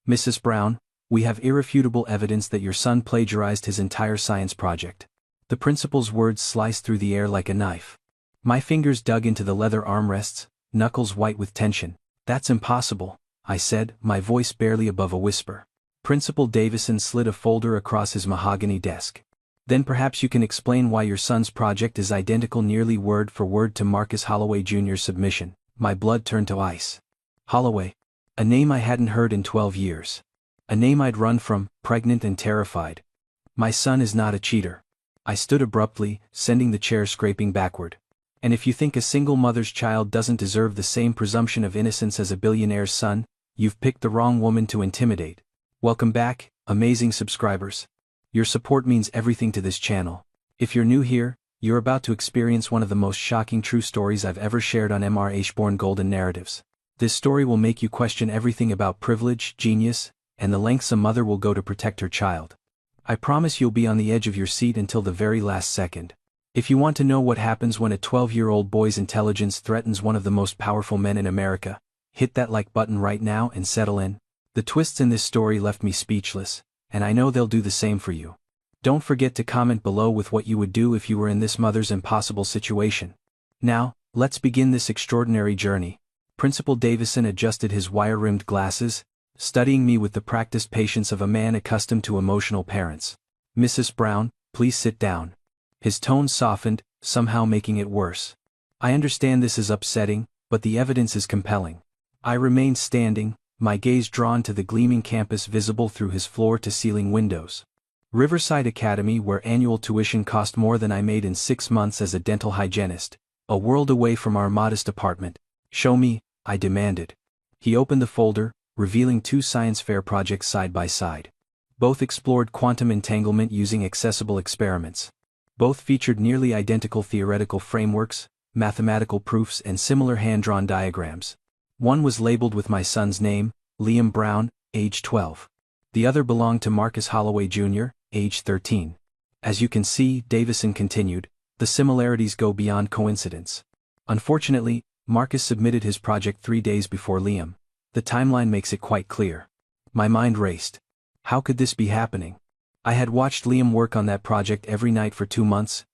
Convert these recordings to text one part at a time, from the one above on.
Mrs. Brown, we have irrefutable evidence that your son plagiarized his entire science project. The principal's words sliced through the air like a knife. My fingers dug into the leather armrests, knuckles white with tension. That's impossible, I said, my voice barely above a whisper. Principal Davison slid a folder across his mahogany desk. Then perhaps you can explain why your son's project is identical nearly word for word to Marcus Holloway Jr.'s submission. My blood turned to ice. Holloway. A name I hadn't heard in 12 years. A name I'd run from, pregnant and terrified. My son is not a cheater. I stood abruptly, sending the chair scraping backward. And if you think a single mother's child doesn't deserve the same presumption of innocence as a billionaire's son, you've picked the wrong woman to intimidate. Welcome back, amazing subscribers. Your support means everything to this channel. If you're new here, you're about to experience one of the most shocking true stories I've ever shared on unborn golden narratives. This story will make you question everything about privilege, genius, and the lengths a mother will go to protect her child. I promise you'll be on the edge of your seat until the very last second. If you want to know what happens when a 12-year-old boy's intelligence threatens one of the most powerful men in America, hit that like button right now and settle in. The twists in this story left me speechless, and I know they'll do the same for you. Don't forget to comment below with what you would do if you were in this mother's impossible situation. Now, let's begin this extraordinary journey. Principal Davison adjusted his wire-rimmed glasses, studying me with the practiced patience of a man accustomed to emotional parents. Mrs. Brown, please sit down. His tone softened, somehow making it worse. I understand this is upsetting, but the evidence is compelling. I remained standing, my gaze drawn to the gleaming campus visible through his floor-to-ceiling windows. Riverside Academy, where annual tuition cost more than I made in 6 months as a dental hygienist, a world away from our modest apartment. Show me, I demanded. He opened the folder, revealing 2 science fair projects side by side. Both explored quantum entanglement using accessible experiments. Both featured nearly identical theoretical frameworks, mathematical proofs, and similar hand-drawn diagrams. One was labeled with my son's name, Liam Brown, age 12. The other belonged to Marcus Holloway Jr., age 13. As you can see, Davison continued, the similarities go beyond coincidence. Unfortunately, Marcus submitted his project 3 days before Liam. The timeline makes it quite clear. My mind raced. How could this be happening? I had watched Liam work on that project every night for 2 months,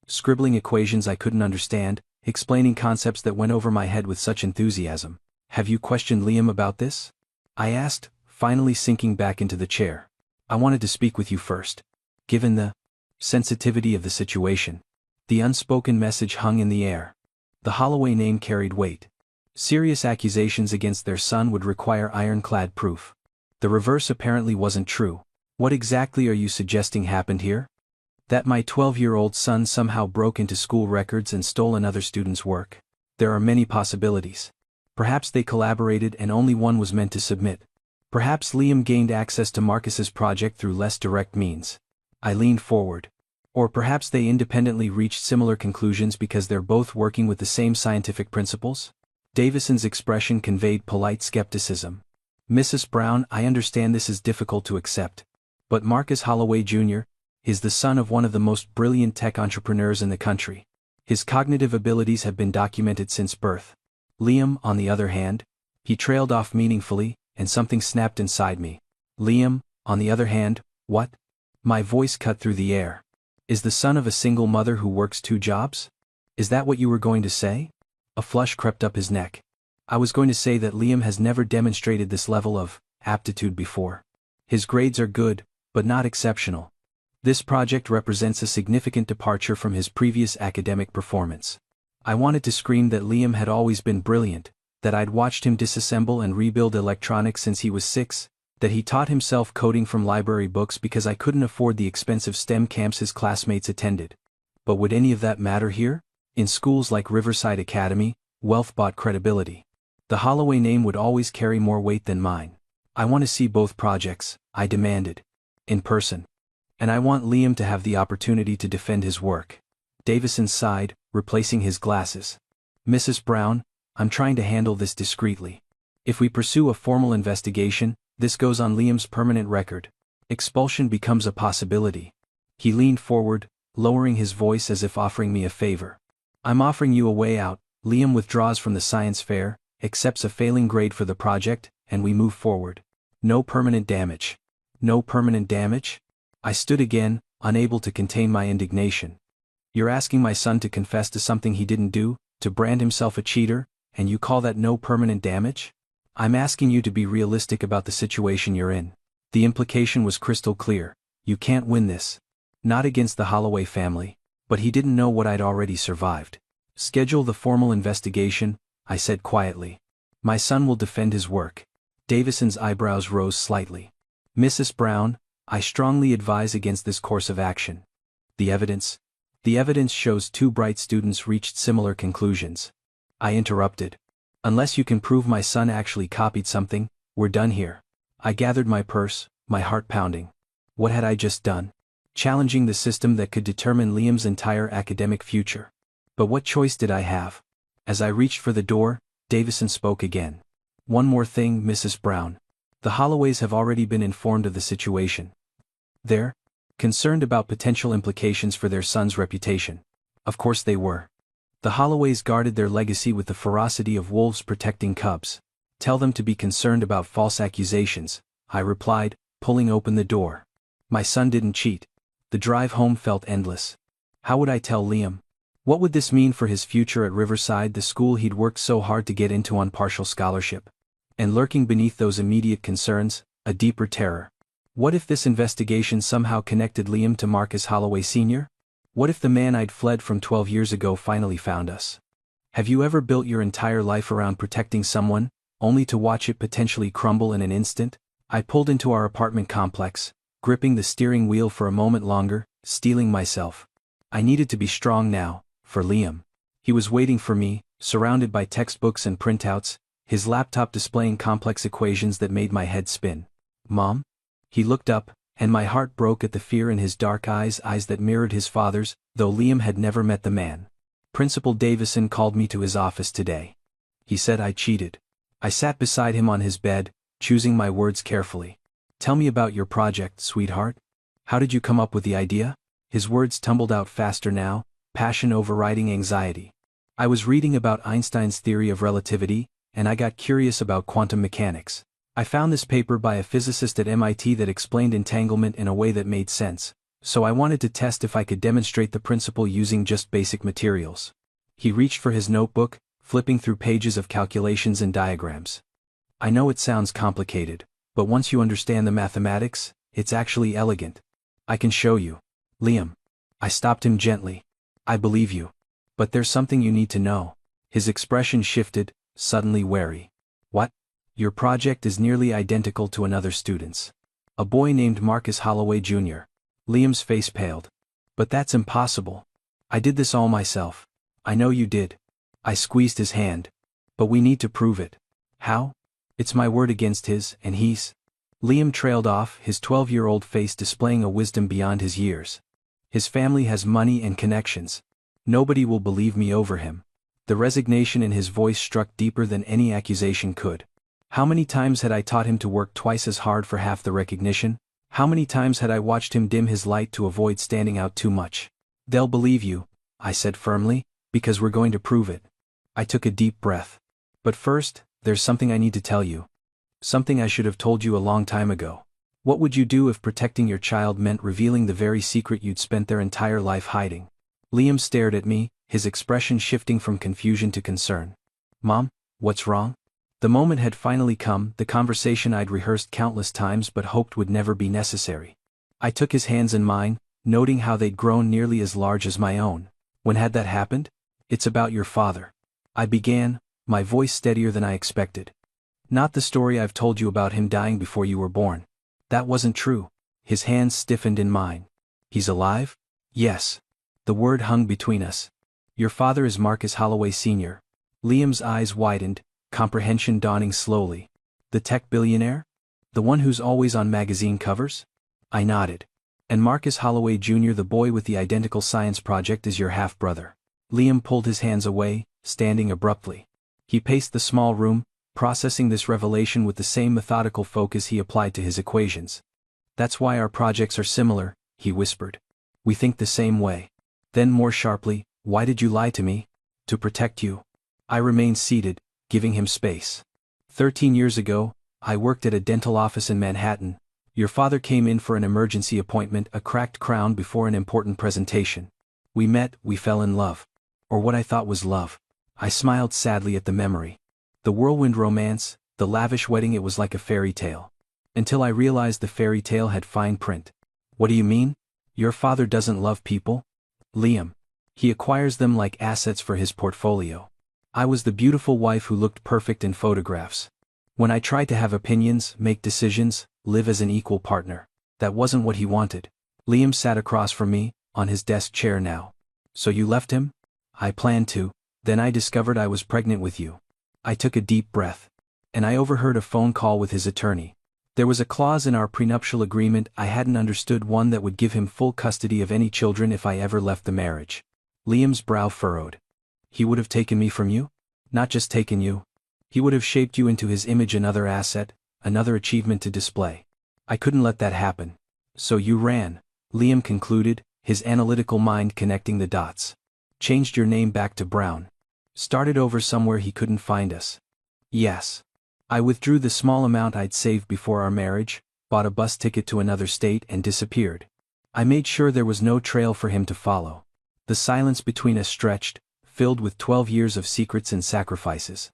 scribbling equations I couldn't understand, explaining concepts that went over my head with such enthusiasm. Have you questioned Liam about this? I asked, finally sinking back into the chair. I wanted to speak with you first. Given the sensitivity of the situation, the unspoken message hung in the air. The Holloway name carried weight. Serious accusations against their son would require ironclad proof. The reverse apparently wasn't true. What exactly are you suggesting happened here? That my 12-year-old son somehow broke into school records and stole another student's work? There are many possibilities. Perhaps they collaborated and only one was meant to submit. Perhaps Liam gained access to Marcus's project through less direct means. I leaned forward. Or perhaps they independently reached similar conclusions because they're both working with the same scientific principles? Davison's expression conveyed polite skepticism. Mrs. Brown, I understand this is difficult to accept. But Marcus Holloway Jr. is the son of one of the most brilliant tech entrepreneurs in the country. His cognitive abilities have been documented since birth. Liam, on the other hand, he trailed off meaningfully, and something snapped inside me. Liam, on the other hand, what? My voice cut through the air. Is the son of a single mother who works 2 jobs? Is that what you were going to say? A flush crept up his neck. I was going to say that Liam has never demonstrated this level of aptitude before. His grades are good, but not exceptional. This project represents a significant departure from his previous academic performance. I wanted to scream that Liam had always been brilliant, that I'd watched him disassemble and rebuild electronics since he was 6, that he taught himself coding from library books because I couldn't afford the expensive STEM camps his classmates attended. But would any of that matter here? In schools like Riverside Academy, wealth bought credibility. The Holloway name would always carry more weight than mine. I want to see both projects, I demanded. In person. And I want Liam to have the opportunity to defend his work. Davison sighed, replacing his glasses. Mrs. Brown, I'm trying to handle this discreetly. If we pursue a formal investigation, this goes on Liam's permanent record. Expulsion becomes a possibility. He leaned forward, lowering his voice as if offering me a favor. I'm offering you a way out. Liam withdraws from the science fair, accepts a failing grade for the project, and we move forward. No permanent damage. No permanent damage? I stood again, unable to contain my indignation. You're asking my son to confess to something he didn't do, to brand himself a cheater, and you call that no permanent damage? I'm asking you to be realistic about the situation you're in. The implication was crystal clear. You can't win this. Not against the Holloway family. But he didn't know what I'd already survived. Schedule the formal investigation, I said quietly. My son will defend his work. Davison's eyebrows rose slightly. Mrs. Brown, I strongly advise against this course of action. The evidence? The evidence shows two bright students reached similar conclusions. I interrupted. Unless you can prove my son actually copied something, we're done here. I gathered my purse, my heart pounding. What had I just done? Challenging the system that could determine Liam's entire academic future. But what choice did I have? As I reached for the door, Davison spoke again. One more thing, Mrs. Brown. The Holloways have already been informed of the situation. They're concerned about potential implications for their son's reputation. Of course they were. The Holloways guarded their legacy with the ferocity of wolves protecting cubs. Tell them to be concerned about false accusations, I replied, pulling open the door. My son didn't cheat. The drive home felt endless. How would I tell Liam? What would this mean for his future at Riverside, the school he'd worked so hard to get into on partial scholarship? And lurking beneath those immediate concerns, a deeper terror. What if this investigation somehow connected Liam to Marcus Holloway Sr.? What if the man I'd fled from 12 years ago finally found us? Have you ever built your entire life around protecting someone, only to watch it potentially crumble in an instant? I pulled into our apartment complex, gripping the steering wheel for a moment longer, steeling myself. I needed to be strong now, for Liam. He was waiting for me, surrounded by textbooks and printouts, his laptop displaying complex equations that made my head spin. Mom? He looked up, and my heart broke at the fear in his dark eyes that mirrored his father's, though Liam had never met the man. Principal Davison called me to his office today. He said I cheated. I sat beside him on his bed, choosing my words carefully. Tell me about your project, sweetheart. How did you come up with the idea? His words tumbled out faster now, passion overriding anxiety. I was reading about Einstein's theory of relativity, and I got curious about quantum mechanics. I found this paper by a physicist at MIT that explained entanglement in a way that made sense, so I wanted to test if I could demonstrate the principle using just basic materials. He reached for his notebook, flipping through pages of calculations and diagrams. I know it sounds complicated, but once you understand the mathematics, it's actually elegant. I can show you. Liam. I stopped him gently. I believe you. But there's something you need to know. His expression shifted, suddenly wary. What? Your project is nearly identical to another student's. A boy named Marcus Holloway Jr. Liam's face paled. But that's impossible. I did this all myself. I know you did. I squeezed his hand. But we need to prove it. How? It's my word against his, and he's. Liam trailed off, his 12-year-old face displaying a wisdom beyond his years. His family has money and connections. Nobody will believe me over him. The resignation in his voice struck deeper than any accusation could. How many times had I taught him to work twice as hard for half the recognition? How many times had I watched him dim his light to avoid standing out too much? They'll believe you, I said firmly, because we're going to prove it. I took a deep breath. But first, there's something I need to tell you. Something I should have told you a long time ago. What would you do if protecting your child meant revealing the very secret you'd spent their entire life hiding? Liam stared at me, his expression shifting from confusion to concern. Mom, what's wrong? The moment had finally come, the conversation I'd rehearsed countless times but hoped would never be necessary. I took his hands in mine, noting how they'd grown nearly as large as my own. When had that happened? It's about your father. I began, my voice steadier than I expected. Not the story I've told you about him dying before you were born. That wasn't true. His hands stiffened in mine. He's alive? Yes. The word hung between us. Your father is Marcus Holloway Sr. Liam's eyes widened, comprehension dawning slowly. The tech billionaire? The one who's always on magazine covers? I nodded. And Marcus Holloway Jr., the boy with the identical science project, is your half-brother. Liam pulled his hands away, standing abruptly. He paced the small room, processing this revelation with the same methodical focus he applied to his equations. That's why our projects are similar, he whispered. We think the same way. Then more sharply, why did you lie to me? To protect you. I remained seated, giving him space. 13 years ago, I worked at a dental office in Manhattan. Your father came in for an emergency appointment, a cracked crown before an important presentation. We met, we fell in love. Or what I thought was love. I smiled sadly at the memory. The whirlwind romance, the lavish wedding, it was like a fairy tale. Until I realized the fairy tale had fine print. What do you mean? Your father doesn't love people? Liam. He acquires them like assets for his portfolio. I was the beautiful wife who looked perfect in photographs. When I tried to have opinions, make decisions, live as an equal partner, that wasn't what he wanted. Liam sat across from me, on his desk chair now. So you left him? I planned to, then I discovered I was pregnant with you. I took a deep breath. And I overheard a phone call with his attorney. There was a clause in our prenuptial agreement I hadn't understood, one that would give him full custody of any children if I ever left the marriage. Liam's brow furrowed. He would have taken me from you? Not just taken you. He would have shaped you into his image, another asset, another achievement to display. I couldn't let that happen. So you ran, Liam concluded, his analytical mind connecting the dots. Changed your name back to Brown. Started over somewhere he couldn't find us. Yes. I withdrew the small amount I'd saved before our marriage, bought a bus ticket to another state and disappeared. I made sure there was no trail for him to follow. The silence between us stretched, filled with 12 years of secrets and sacrifices.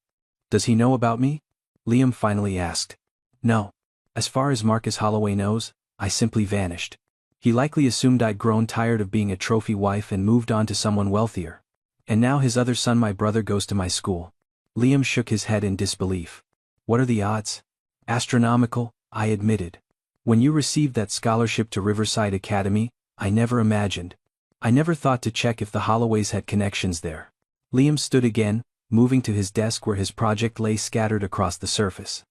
Does he know about me? Liam finally asked. No. As far as Marcus Holloway knows, I simply vanished. He likely assumed I'd grown tired of being a trophy wife and moved on to someone wealthier. And now his other son, my brother, goes to my school. Liam shook his head in disbelief. What are the odds? Astronomical, I admitted. When you received that scholarship to Riverside Academy, I never imagined. I never thought to check if the Holloways had connections there. Liam stood again, moving to his desk where his project lay scattered across the surface.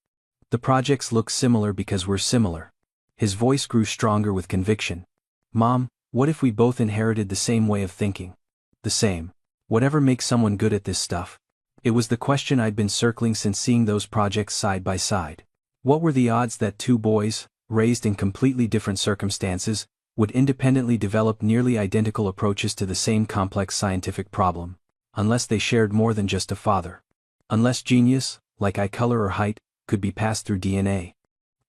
The projects look similar because we're similar. His voice grew stronger with conviction. Mom, what if we both inherited the same way of thinking? The same. Whatever makes someone good at this stuff? It was the question I'd been circling since seeing those projects side by side. What were the odds that two boys, raised in completely different circumstances, would independently develop nearly identical approaches to the same complex scientific problem? Unless they shared more than just a father. Unless genius, like eye color or height, could be passed through DNA.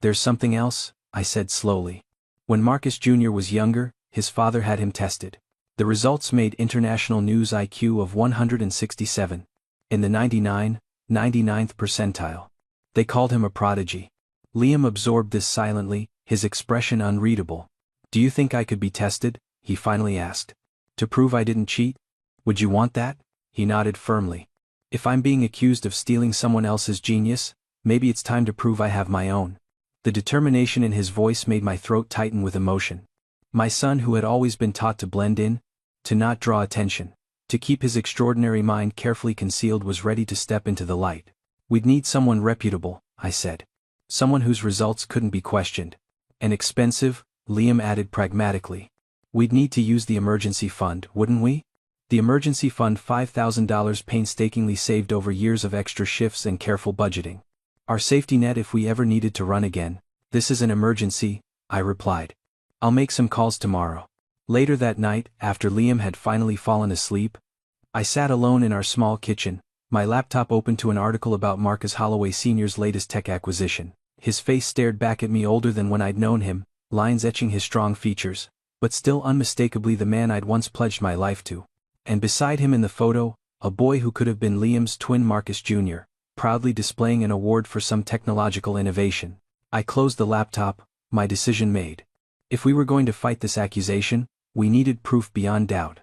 There's something else, I said slowly. When Marcus Jr. was younger, his father had him tested. The results made international news, IQ of 167. In the 99th percentile. They called him a prodigy. Liam absorbed this silently, his expression unreadable. Do you think I could be tested? He finally asked. To prove I didn't cheat? Would you want that? He nodded firmly. If I'm being accused of stealing someone else's genius, maybe it's time to prove I have my own. The determination in his voice made my throat tighten with emotion. My son, who had always been taught to blend in, to not draw attention, to keep his extraordinary mind carefully concealed, was ready to step into the light. We'd need someone reputable, I said. Someone whose results couldn't be questioned. And expensive, Liam added pragmatically. We'd need to use the emergency fund, wouldn't we? The emergency fund, $5,000 painstakingly saved over years of extra shifts and careful budgeting. Our safety net if we ever needed to run again. This is an emergency, I replied. I'll make some calls tomorrow. Later that night, after Liam had finally fallen asleep, I sat alone in our small kitchen, my laptop open to an article about Marcus Holloway Sr.'s latest tech acquisition. His face stared back at me, older than when I'd known him, lines etching his strong features, but still unmistakably the man I'd once pledged my life to. And beside him in the photo, a boy who could have been Liam's twin, Marcus Jr., proudly displaying an award for some technological innovation. I closed the laptop, my decision made. If we were going to fight this accusation, we needed proof beyond doubt.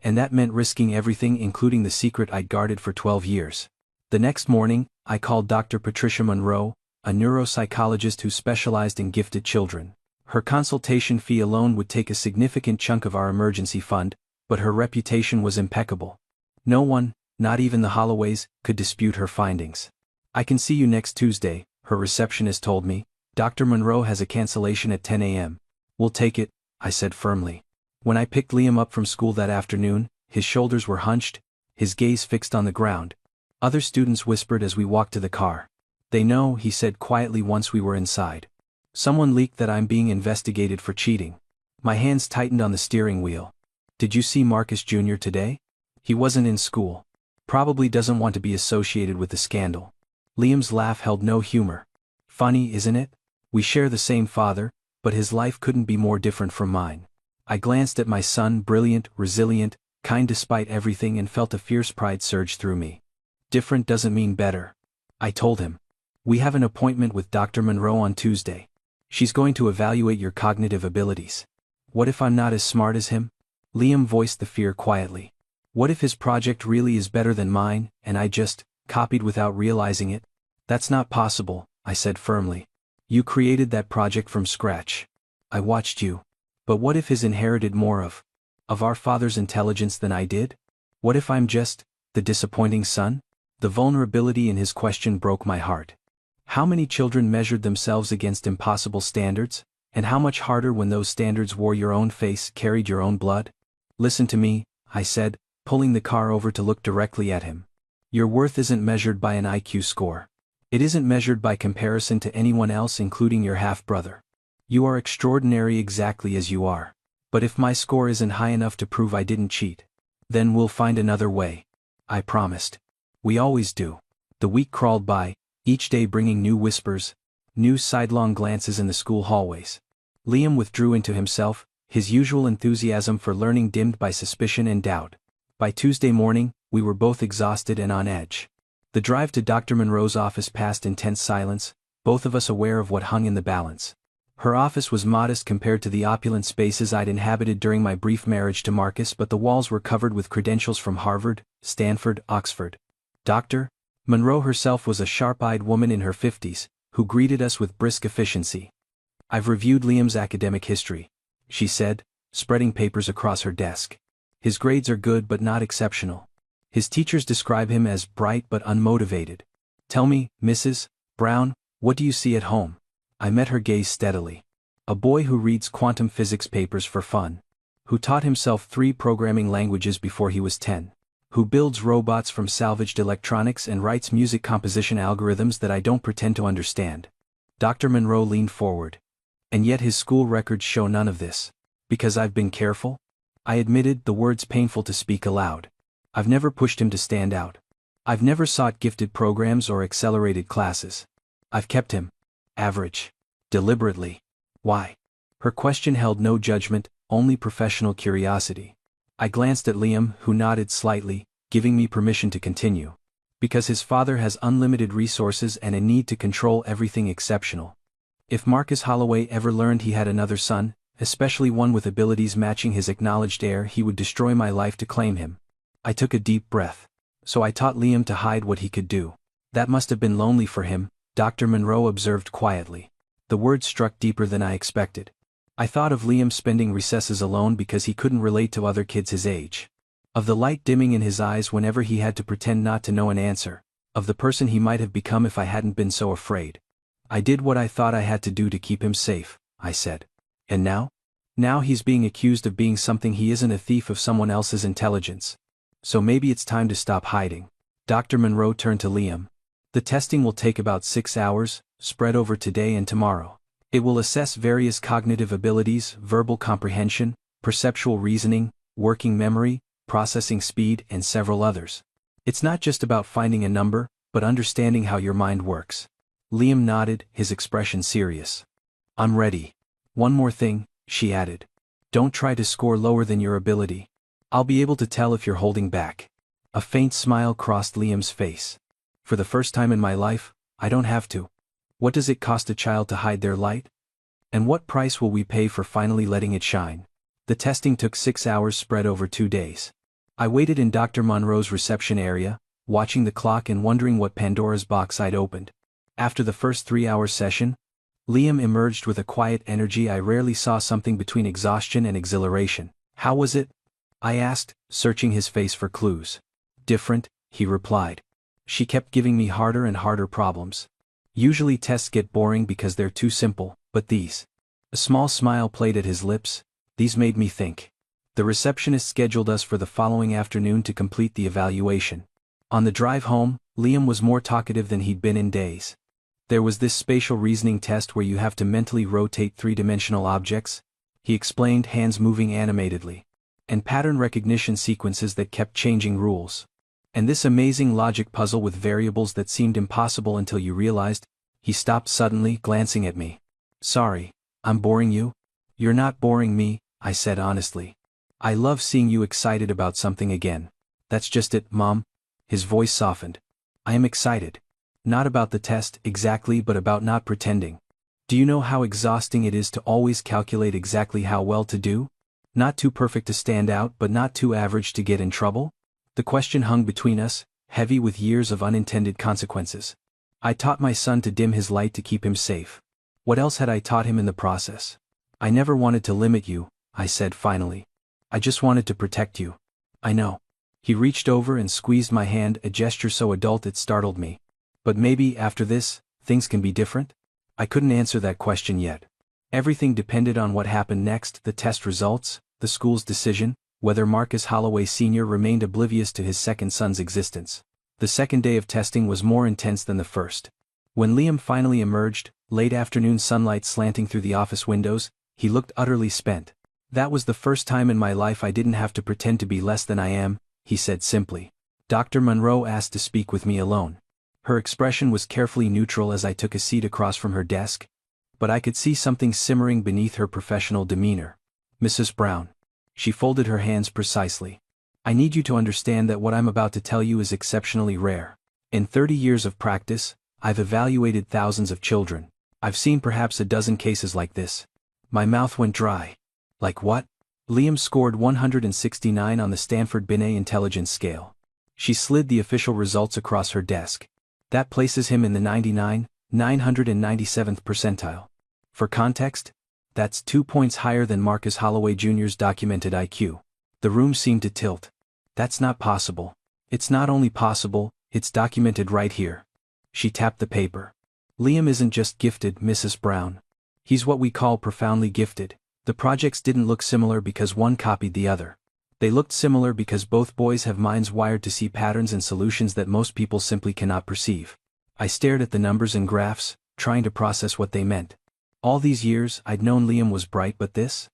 And that meant risking everything, including the secret I'd guarded for 12 years. The next morning, I called Dr. Patricia Monroe, a neuropsychologist who specialized in gifted children. Her consultation fee alone would take a significant chunk of our emergency fund, but her reputation was impeccable. No one, not even the Holloways, could dispute her findings. I can see you next Tuesday, her receptionist told me. Dr. Monroe has a cancellation at 10 a.m. We'll take it, I said firmly. When I picked Liam up from school that afternoon, his shoulders were hunched, his gaze fixed on the ground. Other students whispered as we walked to the car. They know, he said quietly once we were inside. Someone leaked that I'm being investigated for cheating. My hands tightened on the steering wheel. Did you see Marcus Jr. today? He wasn't in school. Probably doesn't want to be associated with the scandal. Liam's laugh held no humor. Funny, isn't it? We share the same father, but his life couldn't be more different from mine. I glanced at my son, brilliant, resilient, kind despite everything, and felt a fierce pride surge through me. Different doesn't mean better, I told him. We have an appointment with Dr. Monroe on Tuesday. She's going to evaluate your cognitive abilities. What if I'm not as smart as him? Liam voiced the fear quietly. What if his project really is better than mine, and I just copied without realizing it? That's not possible, I said firmly. You created that project from scratch. I watched you. But what if he's inherited more of our father's intelligence than I did? What if I'm just the disappointing son? The vulnerability in his question broke my heart. How many children measured themselves against impossible standards, and how much harder when those standards wore your own face, carried your own blood? Listen to me, I said, pulling the car over to look directly at him. Your worth isn't measured by an IQ score. It isn't measured by comparison to anyone else, including your half-brother. You are extraordinary exactly as you are. But if my score isn't high enough to prove I didn't cheat, then we'll find another way. I promised. We always do. The week crawled by, each day bringing new whispers, new sidelong glances in the school hallways. Liam withdrew into himself, his usual enthusiasm for learning dimmed by suspicion and doubt. By Tuesday morning, we were both exhausted and on edge. The drive to Dr. Monroe's office passed in tense silence, both of us aware of what hung in the balance. Her office was modest compared to the opulent spaces I'd inhabited during my brief marriage to Marcus, but the walls were covered with credentials from Harvard, Stanford, Oxford. Dr. Monroe herself was a sharp-eyed woman in her 50s, who greeted us with brisk efficiency. I've reviewed Liam's academic history, she said, spreading papers across her desk. His grades are good but not exceptional. His teachers describe him as bright but unmotivated. Tell me, Mrs. Brown, what do you see at home? I met her gaze steadily. A boy who reads quantum physics papers for fun. Who taught himself 3 programming languages before he was 10. Who builds robots from salvaged electronics and writes music composition algorithms that I don't pretend to understand. Dr. Monroe leaned forward. And yet his school records show none of this. Because I've been careful? I admitted, the words painful to speak aloud. I've never pushed him to stand out. I've never sought gifted programs or accelerated classes. I've kept him average. Deliberately. Why? Her question held no judgment, only professional curiosity. I glanced at Liam, who nodded slightly, giving me permission to continue. Because his father has unlimited resources and a need to control everything exceptional. If Marcus Holloway ever learned he had another son, especially one with abilities matching his acknowledged heir, he would destroy my life to claim him. I took a deep breath. So I taught Liam to hide what he could do. That must have been lonely for him, Dr. Monroe observed quietly. The words struck deeper than I expected. I thought of Liam spending recesses alone because he couldn't relate to other kids his age. Of the light dimming in his eyes whenever he had to pretend not to know an answer. Of the person he might have become if I hadn't been so afraid. I did what I thought I had to do to keep him safe, I said. And now? Now he's being accused of being something he isn't, a thief of someone else's intelligence. So maybe it's time to stop hiding. Dr. Monroe turned to Liam. The testing will take about 6 hours, spread over today and tomorrow. It will assess various cognitive abilities, verbal comprehension, perceptual reasoning, working memory, processing speed, and several others. It's not just about finding a number, but understanding how your mind works. Liam nodded, his expression serious. I'm ready. One more thing, she added. Don't try to score lower than your ability. I'll be able to tell if you're holding back. A faint smile crossed Liam's face. For the first time in my life, I don't have to. What does it cost a child to hide their light? And what price will we pay for finally letting it shine? The testing took 6 hours spread over 2 days. I waited in Dr. Monroe's reception area, watching the clock and wondering what Pandora's box I'd opened. After the first 3-hour session, Liam emerged with a quiet energy I rarely saw, something between exhaustion and exhilaration. How was it? I asked, searching his face for clues. Different, he replied. She kept giving me harder and harder problems. Usually tests get boring because they're too simple, but these. A small smile played at his lips. These made me think. The receptionist scheduled us for the following afternoon to complete the evaluation. On the drive home, Liam was more talkative than he'd been in days. There was this spatial reasoning test where you have to mentally rotate 3-dimensional objects, he explained, hands moving animatedly. And pattern recognition sequences that kept changing rules. And this amazing logic puzzle with variables that seemed impossible until you realized He stopped suddenly, glancing at me. Sorry, I'm boring you? You're not boring me, I said honestly. I love seeing you excited about something again. That's just it, Mom. His voice softened. I am excited. Not about the test, exactly, but about not pretending. Do you know how exhausting it is to always calculate exactly how well to do? Not too perfect to stand out, but not too average to get in trouble? The question hung between us, heavy with years of unintended consequences. I taught my son to dim his light to keep him safe. What else had I taught him in the process? I never wanted to limit you, I said finally. I just wanted to protect you. I know. He reached over and squeezed my hand, a gesture so adult it startled me. But maybe, after this, things can be different? I couldn't answer that question yet. Everything depended on what happened next, the test results, the school's decision, whether Marcus Holloway Sr. remained oblivious to his second son's existence. The second day of testing was more intense than the first. When Liam finally emerged, late afternoon sunlight slanting through the office windows, he looked utterly spent. That was the first time in my life I didn't have to pretend to be less than I am, he said simply. Dr. Monroe asked to speak with me alone. Her expression was carefully neutral as I took a seat across from her desk, but I could see something simmering beneath her professional demeanor. Mrs. Brown. She folded her hands precisely. I need you to understand that what I'm about to tell you is exceptionally rare. In 30 years of practice, I've evaluated thousands of children. I've seen perhaps a dozen cases like this. My mouth went dry. Like what? Liam scored 169 on the Stanford Binet Intelligence Scale. She slid the official results across her desk. That places him in the 997th percentile. For context, that's 2 points higher than Marcus Holloway Jr.'s documented IQ. The room seemed to tilt. That's not possible. It's not only possible, it's documented right here. She tapped the paper. Liam isn't just gifted, Mrs. Brown. He's what we call profoundly gifted. The projects didn't look similar because one copied the other. They looked similar because both boys have minds wired to see patterns and solutions that most people simply cannot perceive. I stared at the numbers and graphs, trying to process what they meant. All these years, I'd known Liam was bright, but this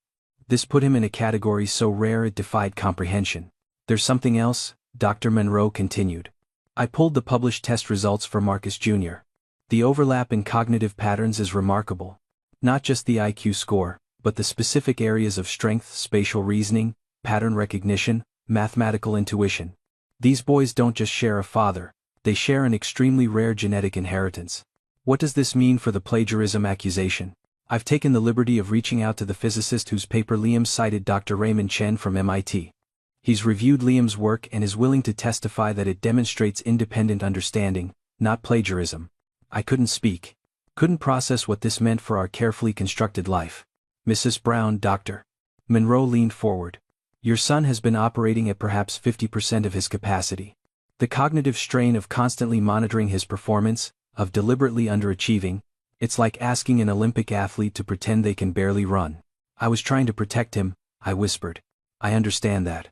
put him in a category so rare it defied comprehension. There's something else, Dr. Monroe continued. I pulled the published test results for Marcus Jr. The overlap in cognitive patterns is remarkable. Not just the IQ score, but the specific areas of strength, spatial reasoning, pattern recognition, mathematical intuition. These boys don't just share a father, they share an extremely rare genetic inheritance. What does this mean for the plagiarism accusation? I've taken the liberty of reaching out to the physicist whose paper Liam cited, Dr. Raymond Chen from MIT. He's reviewed Liam's work and is willing to testify that it demonstrates independent understanding, not plagiarism. I couldn't speak. Couldn't process what this meant for our carefully constructed life. Mrs. Brown, Dr. Monroe leaned forward. Your son has been operating at perhaps 50% of his capacity. The cognitive strain of constantly monitoring his performance, of deliberately underachieving, it's like asking an Olympic athlete to pretend they can barely run. I was trying to protect him, I whispered. I understand that.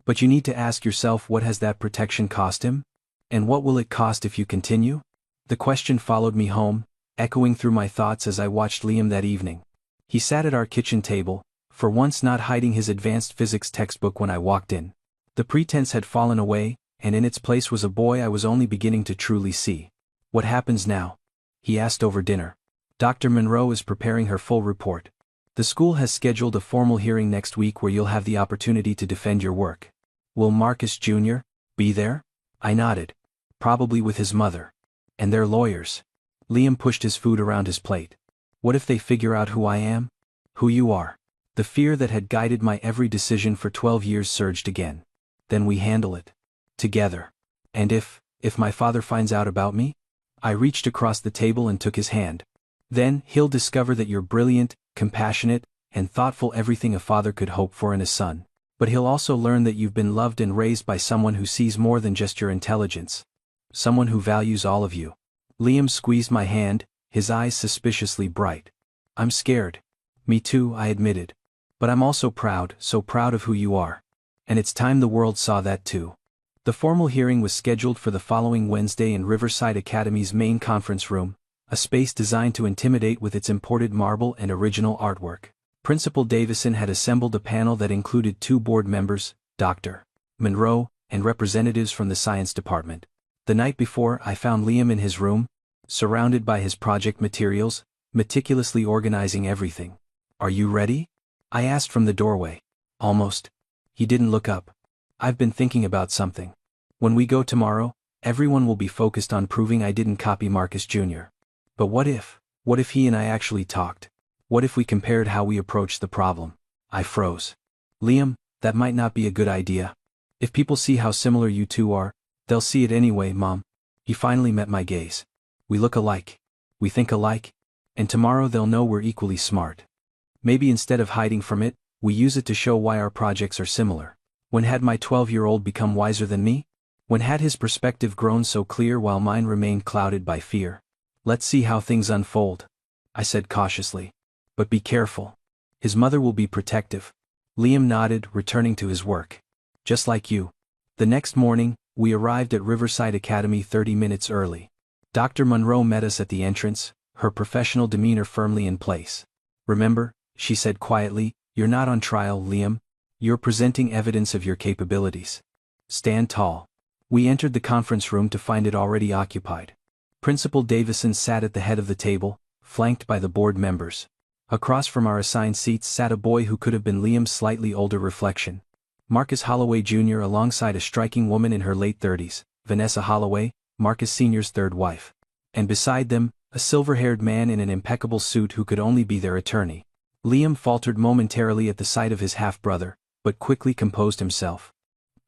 But you need to ask yourself, what has that protection cost him? And what will it cost if you continue? The question followed me home, echoing through my thoughts as I watched Liam that evening. He sat at our kitchen table, for once not hiding his advanced physics textbook when I walked in. The pretense had fallen away, and in its place was a boy I was only beginning to truly see. What happens now? He asked over dinner. Dr. Monroe is preparing her full report. The school has scheduled a formal hearing next week where you'll have the opportunity to defend your work. Will Marcus Jr. be there? I nodded. Probably with his mother. And their lawyers. Liam pushed his food around his plate. What if they figure out who I am? Who you are? The fear that had guided my every decision for 12 years surged again. Then we handle it. Together. And if my father finds out about me? I reached across the table and took his hand. Then he'll discover that you're brilliant, compassionate, and thoughtful, everything a father could hope for in a son. But he'll also learn that you've been loved and raised by someone who sees more than just your intelligence. Someone who values all of you. Liam squeezed my hand, his eyes suspiciously bright. I'm scared. Me too, I admitted. But I'm also proud, so proud of who you are. And it's time the world saw that too. The formal hearing was scheduled for the following Wednesday in Riverside Academy's main conference room, a space designed to intimidate with its imported marble and original artwork. Principal Davison had assembled a panel that included 2 board members, Dr. Monroe, and representatives from the science department. The night before, I found Liam in his room, surrounded by his project materials, meticulously organizing everything. "Are you ready?" I asked from the doorway. "Almost." He didn't look up. "I've been thinking about something. When we go tomorrow, everyone will be focused on proving I didn't copy Marcus Jr. But what if he and I actually talked? What if we compared how we approached the problem?" I froze. "Liam, that might not be a good idea. If people see how similar you two are, they'll see it anyway, Mom." He finally met my gaze. "We look alike. We think alike. And tomorrow they'll know we're equally smart. Maybe instead of hiding from it, we use it to show why our projects are similar." When had my 12-year-old become wiser than me? When had his perspective grown so clear while mine remained clouded by fear? "Let's see how things unfold," I said cautiously. "But be careful. His mother will be protective." Liam nodded, returning to his work. "Just like you." The next morning, we arrived at Riverside Academy 30 minutes early. Dr. Monroe met us at the entrance, her professional demeanor firmly in place. "Remember," she said quietly, "you're not on trial, Liam. You're presenting evidence of your capabilities. Stand tall." We entered the conference room to find it already occupied. Principal Davison sat at the head of the table, flanked by the board members. Across from our assigned seats sat a boy who could have been Liam's slightly older reflection. Marcus Holloway Jr. alongside a striking woman in her late 30s, Vanessa Holloway, Marcus Sr.'s third wife. And beside them, a silver-haired man in an impeccable suit who could only be their attorney. Liam faltered momentarily at the sight of his half-brother, but quickly composed himself.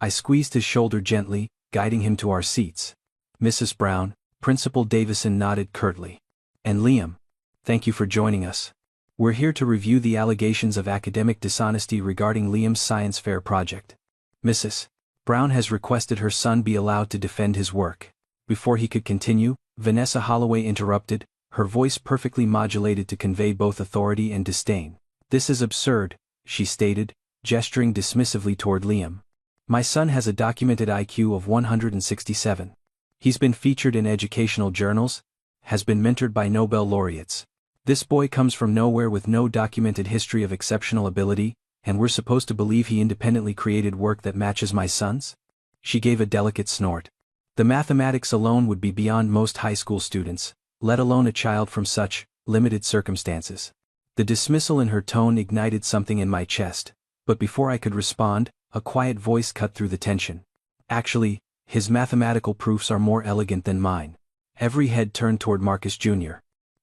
I squeezed his shoulder gently, guiding him to our seats. "Mrs. Brown," Principal Davison nodded curtly. "And Liam, thank you for joining us. We're here to review the allegations of academic dishonesty regarding Liam's science fair project. Mrs. Brown has requested her son be allowed to defend his work." Before he could continue, Vanessa Holloway interrupted, her voice perfectly modulated to convey both authority and disdain. "This is absurd," she stated, gesturing dismissively toward Liam. "My son has a documented IQ of 167. He's been featured in educational journals, has been mentored by Nobel laureates. This boy comes from nowhere with no documented history of exceptional ability, and we're supposed to believe he independently created work that matches my son's?" She gave a delicate snort. The mathematics alone would be beyond most high school students, let alone a child from such limited circumstances. The dismissal in her tone ignited something in my chest, but before I could respond, a quiet voice cut through the tension. "Actually, his mathematical proofs are more elegant than mine." Every head turned toward Marcus Jr.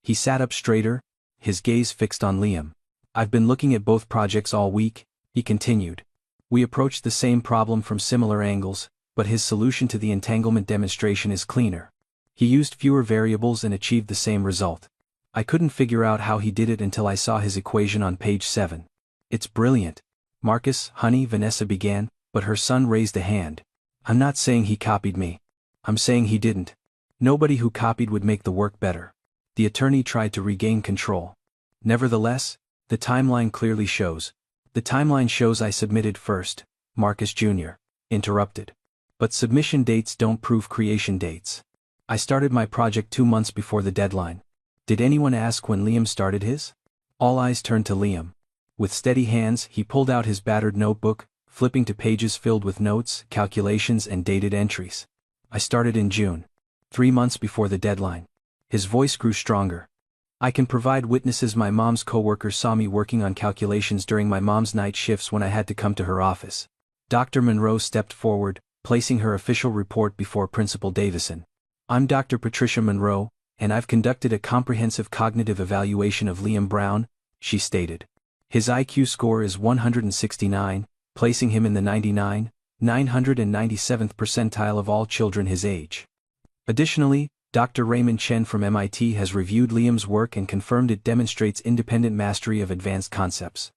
He sat up straighter, his gaze fixed on Liam. "I've been looking at both projects all week," he continued. "We approached the same problem from similar angles, but his solution to the entanglement demonstration is cleaner. He used fewer variables and achieved the same result. I couldn't figure out how he did it until I saw his equation on page 7. It's brilliant." "Marcus, honey," Vanessa began, but her son raised a hand. "I'm not saying he copied me. I'm saying he didn't. Nobody who copied would make the work better." The attorney tried to regain control. "Nevertheless, the timeline clearly shows." "The timeline shows I submitted first," Marcus Jr. interrupted. "But submission dates don't prove creation dates. I started my project 2 months before the deadline." Did anyone ask when Liam started his? All eyes turned to Liam. With steady hands, he pulled out his battered notebook, flipping to pages filled with notes, calculations and dated entries. "I started in June. 3 months before the deadline." His voice grew stronger. "I can provide witnesses. My mom's coworkers saw me working on calculations during my mom's night shifts when I had to come to her office." Dr. Monroe stepped forward, placing her official report before Principal Davison. "I'm Dr. Patricia Monroe, and I've conducted a comprehensive cognitive evaluation of Liam Brown," she stated. "His IQ score is 169, placing him in the 997th percentile of all children his age. Additionally, Dr. Raymond Chen from MIT has reviewed Liam's work and confirmed it demonstrates independent mastery of advanced concepts.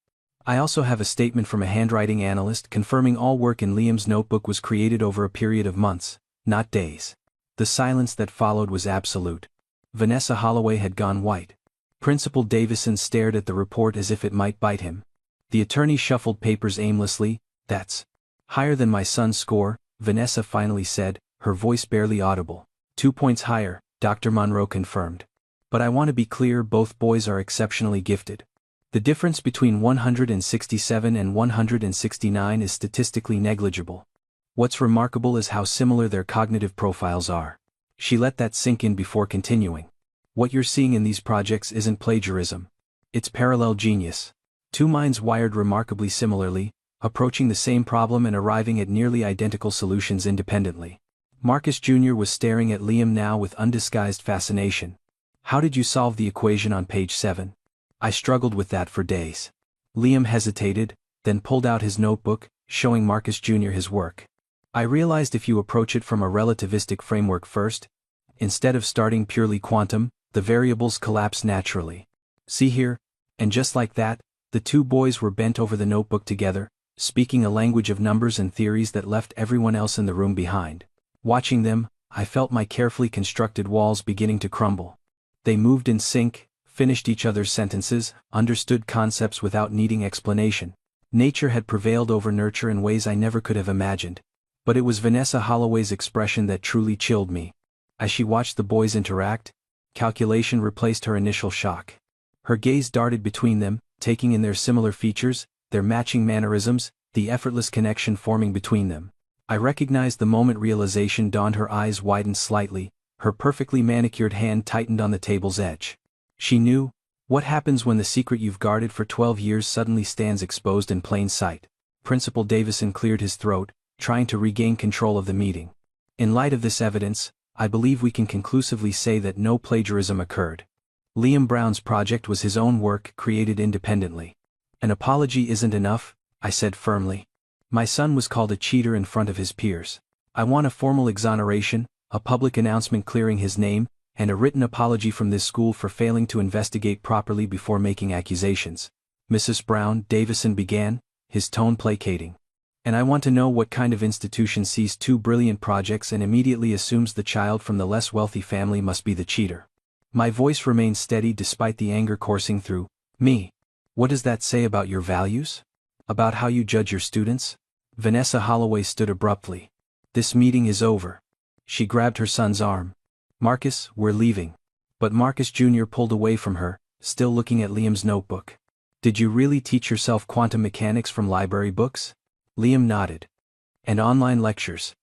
I also have a statement from a handwriting analyst confirming all work in Liam's notebook was created over a period of months, not days." The silence that followed was absolute. Vanessa Holloway had gone white. Principal Davison stared at the report as if it might bite him. The attorney shuffled papers aimlessly. "That's higher than my son's score," Vanessa finally said, her voice barely audible. 2 points higher, Dr. Monroe confirmed. "But I want to be clear, both boys are exceptionally gifted. The difference between 167 and 169 is statistically negligible. What's remarkable is how similar their cognitive profiles are." She let that sink in before continuing. What you're seeing in these projects isn't plagiarism. It's parallel genius. Two minds wired remarkably similarly, approaching the same problem and arriving at nearly identical solutions independently. Marcus Jr. was staring at Liam now with undisguised fascination. How did you solve the equation on page 7? I struggled with that for days. Liam hesitated, then pulled out his notebook, showing Marcus Jr. his work. I realized if you approach it from a relativistic framework first, instead of starting purely quantum, the variables collapse naturally. See here? And just like that, the two boys were bent over the notebook together, speaking a language of numbers and theories that left everyone else in the room behind. Watching them, I felt my carefully constructed walls beginning to crumble. They moved in sync, finished each other's sentences, understood concepts without needing explanation. Nature had prevailed over nurture in ways I never could have imagined. But it was Vanessa Holloway's expression that truly chilled me. As she watched the boys interact, calculation replaced her initial shock. Her gaze darted between them, taking in their similar features, their matching mannerisms, the effortless connection forming between them. I recognized the moment realization dawned. Her eyes widened slightly, her perfectly manicured hand tightened on the table's edge. She knew, what happens when the secret you've guarded for 12 years suddenly stands exposed in plain sight. Principal Davison cleared his throat, trying to regain control of the meeting. In light of this evidence, I believe we can conclusively say that no plagiarism occurred. Liam Brown's project was his own work, created independently. An apology isn't enough, I said firmly. My son was called a cheater in front of his peers. I want a formal exoneration, a public announcement clearing his name, and a written apology from this school for failing to investigate properly before making accusations. Mrs. Brown, Davison began, his tone placating. And I want to know what kind of institution sees two brilliant projects and immediately assumes the child from the less wealthy family must be the cheater. My voice remained steady despite the anger coursing through me. What does that say about your values? About how you judge your students? Vanessa Holloway stood abruptly. This meeting is over. She grabbed her son's arm. Marcus, we're leaving. But Marcus Jr. pulled away from her, still looking at Liam's notebook. Did you really teach yourself quantum mechanics from library books? Liam nodded. And online lectures.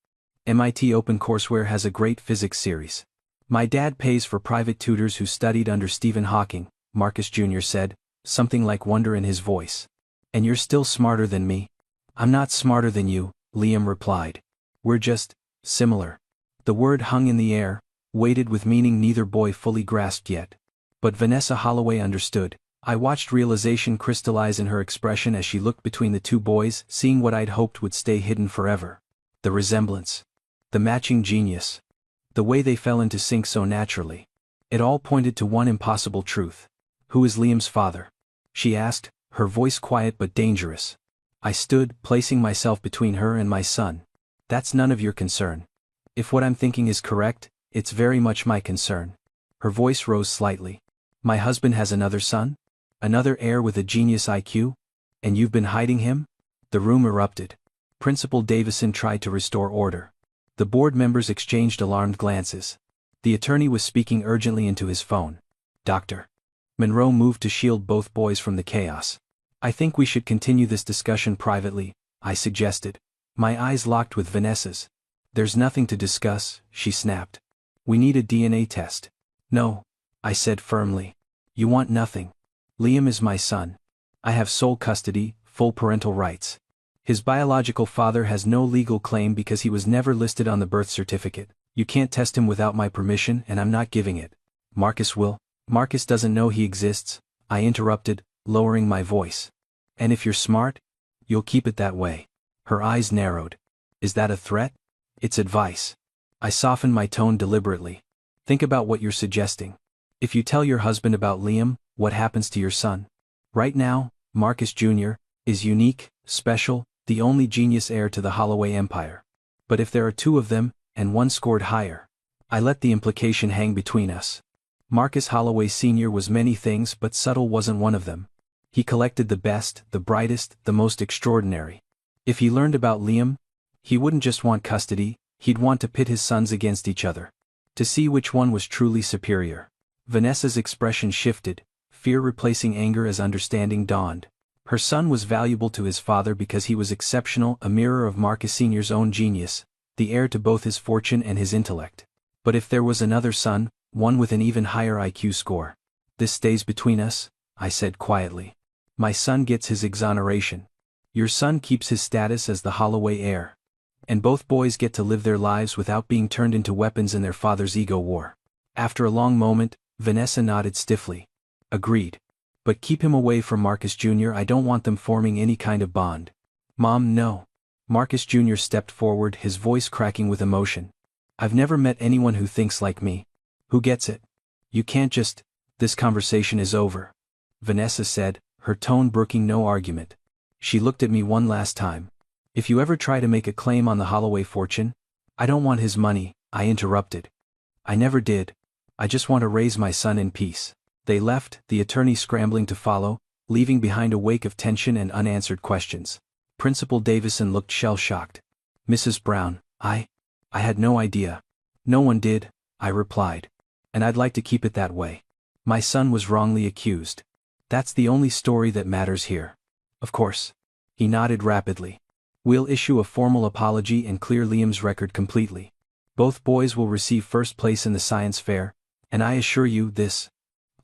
MIT OpenCourseWare has a great physics series. My dad pays for private tutors who studied under Stephen Hawking, Marcus Jr. said, something like wonder in his voice. And you're still smarter than me. I'm not smarter than you, Liam replied. We're just similar. The word hung in the air, weighted with meaning neither boy fully grasped yet. But Vanessa Holloway understood. I watched realization crystallize in her expression as she looked between the two boys, seeing what I'd hoped would stay hidden forever. The resemblance. The matching genius. The way they fell into sync so naturally. It all pointed to one impossible truth. Who is Liam's father? She asked, her voice quiet but dangerous. I stood, placing myself between her and my son. That's none of your concern. If what I'm thinking is correct, it's very much my concern. Her voice rose slightly. My husband has another son? Another heir with a genius IQ? And you've been hiding him? The room erupted. Principal Davison tried to restore order. The board members exchanged alarmed glances. The attorney was speaking urgently into his phone. Dr. Monroe moved to shield both boys from the chaos. I think we should continue this discussion privately, I suggested. My eyes locked with Vanessa's. There's nothing to discuss, she snapped. We need a DNA test. No, I said firmly. You want nothing. Liam is my son. I have sole custody, full parental rights. His biological father has no legal claim because he was never listed on the birth certificate. You can't test him without my permission and I'm not giving it. Marcus will. Marcus doesn't know he exists, I interrupted, lowering my voice. And if you're smart, you'll keep it that way. Her eyes narrowed. Is that a threat? It's advice. I softened my tone deliberately. Think about what you're suggesting. If you tell your husband about Liam, what happens to your son? Right now, Marcus Jr. is unique, special, the only genius heir to the Holloway empire. But if there are two of them, and one scored higher, I let the implication hang between us. Marcus Holloway Sr. was many things but subtle wasn't one of them. He collected the best, the brightest, the most extraordinary. If he learned about Liam, he wouldn't just want custody, he'd want to pit his sons against each other. To see which one was truly superior. Vanessa's expression shifted, fear replacing anger as understanding dawned. Her son was valuable to his father because he was exceptional, a mirror of Marcus Sr.'s own genius, the heir to both his fortune and his intellect. But if there was another son, one with an even higher IQ score. This stays between us, I said quietly. My son gets his exoneration. Your son keeps his status as the Holloway heir. And both boys get to live their lives without being turned into weapons in their father's ego war. After a long moment, Vanessa nodded stiffly. Agreed. But keep him away from Marcus Jr. I don't want them forming any kind of bond. Mom, no. Marcus Jr. stepped forward, his voice cracking with emotion. I've never met anyone who thinks like me. Who gets it? You can't just. This conversation is over. Vanessa said, her tone brooking no argument. She looked at me one last time. If you ever try to make a claim on the Holloway fortune, I don't want his money, I interrupted. I never did. I just want to raise my son in peace. They left, the attorney scrambling to follow, leaving behind a wake of tension and unanswered questions. Principal Davison looked shell-shocked. Mrs. Brown, I had no idea. No one did, I replied. And I'd like to keep it that way. My son was wrongly accused. That's the only story that matters here. Of course. He nodded rapidly. We'll issue a formal apology and clear Liam's record completely. Both boys will receive first place in the science fair, and I assure you this